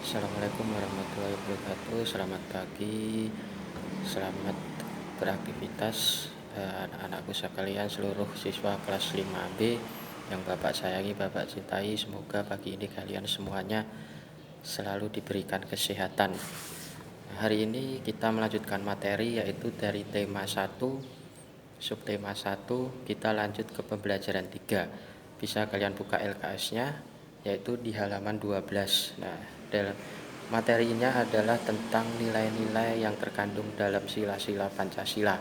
Assalamualaikum warahmatullahi wabarakatuh. Selamat pagi, selamat beraktivitas anak-anakku sekalian, seluruh siswa kelas 5B yang Bapak sayangi, Bapak cintai. Semoga pagi ini kalian semuanya selalu diberikan kesehatan. Hari ini kita melanjutkan materi, yaitu dari tema 1, subtema 1, kita lanjut ke pembelajaran 3. Bisa kalian buka LKS-nya, yaitu di halaman 12. Nah, dalam materinya adalah tentang nilai-nilai yang terkandung dalam sila-sila Pancasila.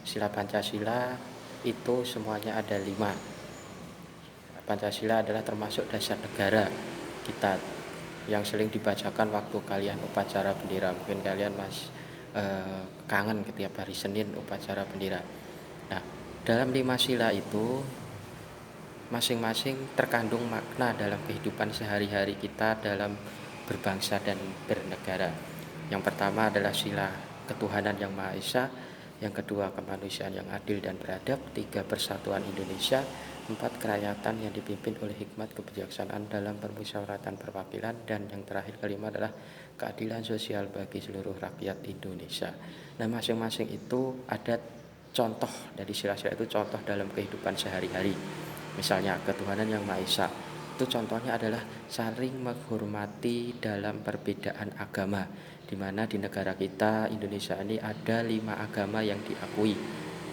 Sila Pancasila itu semuanya ada 5. Pancasila adalah termasuk dasar negara kita yang sering dibacakan waktu kalian upacara bendera. Mungkin kalian kangen setiap hari Senin upacara bendera. Nah, dalam 5 sila itu masing-masing terkandung makna dalam kehidupan sehari-hari kita dalam berbangsa dan bernegara. Yang pertama adalah sila ketuhanan yang Maha Esa, yang kedua kemanusiaan yang adil dan beradab, 3 persatuan Indonesia, 4 kerakyatan yang dipimpin oleh hikmat kebijaksanaan dalam permusyawaratan perwakilan, dan yang terakhir kelima adalah keadilan sosial bagi seluruh rakyat Indonesia. Nah, masing-masing itu ada contoh dari sila-sila itu, contoh dalam kehidupan sehari-hari. Misalnya ketuhanan yang Maha Esa, itu contohnya adalah saling menghormati dalam perbedaan agama, di mana di negara kita Indonesia ini ada 5 agama yang diakui,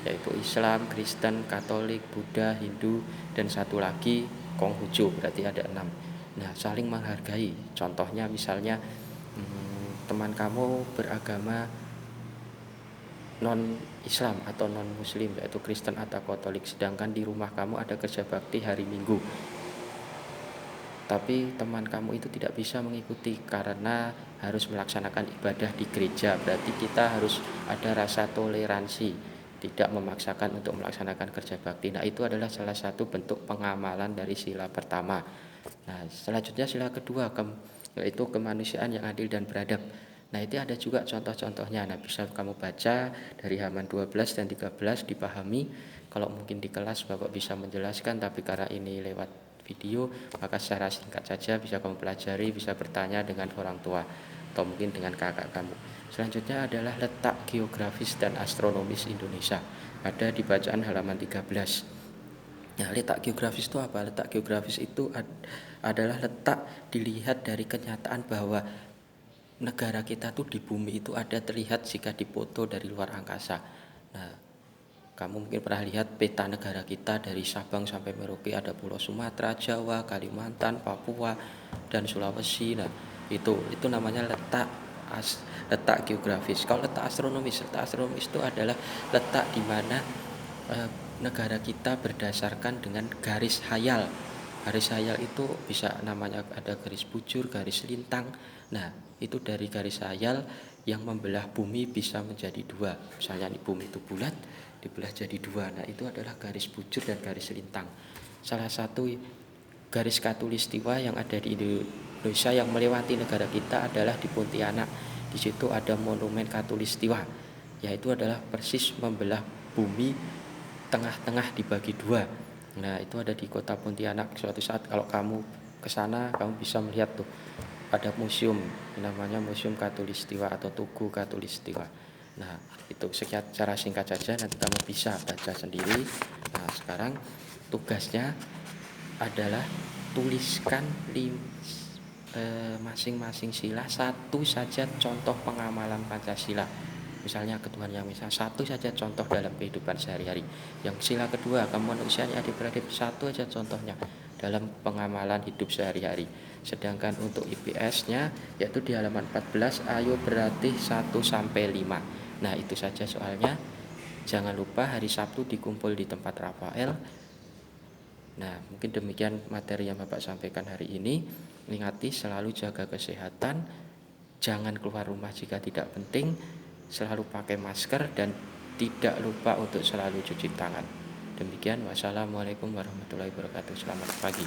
yaitu Islam, Kristen, Katolik, Buddha, Hindu, dan satu lagi Konghucu, berarti ada 6. Nah, saling menghargai. Contohnya misalnya teman kamu beragama non Islam atau non Muslim, yaitu Kristen atau Katolik, sedangkan di rumah kamu ada kerja bakti hari Minggu, tapi teman kamu itu tidak bisa mengikuti karena harus melaksanakan ibadah di gereja. Berarti kita harus ada rasa toleransi, tidak memaksakan untuk melaksanakan kerja bakti. Nah, itu adalah salah satu bentuk pengamalan dari sila pertama. Nah, selanjutnya sila kedua, yaitu kemanusiaan yang adil dan beradab. Nah, itu ada juga contoh-contohnya. Nah, bisa kamu baca dari halaman 12 dan 13, dipahami. Kalau mungkin di kelas Bapak bisa menjelaskan, tapi karena ini lewat video, maka secara singkat saja bisa kamu pelajari, bisa bertanya dengan orang tua atau mungkin dengan kakak kamu. Selanjutnya adalah letak geografis dan astronomis Indonesia. Ada di bacaan halaman 13. Nah, letak geografis itu apa? Letak geografis itu adalah letak dilihat dari kenyataan bahwa negara kita tuh di bumi itu ada terlihat jika dipoto dari luar angkasa. Nah, kamu mungkin pernah lihat peta negara kita dari Sabang sampai Merauke, ada Pulau Sumatera, Jawa, Kalimantan, Papua, dan Sulawesi. Nah, itu namanya letak geografis. Kalau letak astronomis itu adalah letak di mana negara kita berdasarkan dengan garis hayal. Garis hayal itu bisa namanya ada garis bujur, garis lintang. Nah, itu dari garis hayal yang membelah bumi bisa menjadi 2. Misalnya di bumi itu bulat, dibelah jadi 2. Nah, itu adalah garis bujur dan garis lintang. Salah satu garis khatulistiwa yang ada di Indonesia yang melewati negara kita adalah di Pontianak. Di situ ada monumen khatulistiwa, yaitu adalah persis membelah bumi tengah-tengah dibagi 2. Nah, itu ada di kota Pontianak. Suatu saat kalau kamu ke sana, kamu bisa melihat tuh ada museum namanya Museum Khatulistiwa atau Tugu Khatulistiwa. Nah, itu secara singkat saja, nanti kamu bisa baca sendiri. Nah, sekarang tugasnya adalah tuliskan masing-masing sila satu saja contoh pengamalan Pancasila. Misalnya ketuhanan yang Esa, satu saja contoh dalam kehidupan sehari-hari. Yang sila kedua, kemanusiaan yang adil beradab, satu saja contohnya dalam pengamalan hidup sehari-hari. Sedangkan untuk IPS-nya yaitu di halaman 14, ayo berlatih 1 sampai 5. Nah, itu saja soalnya. Jangan lupa hari Sabtu dikumpul di tempat Rafael. Nah, mungkin demikian materi yang Bapak sampaikan hari ini. Ingati selalu jaga kesehatan, jangan keluar rumah jika tidak penting, selalu pakai masker, dan tidak lupa untuk selalu cuci tangan. Demikian, wassalamualaikum warahmatullahi wabarakatuh. Selamat pagi.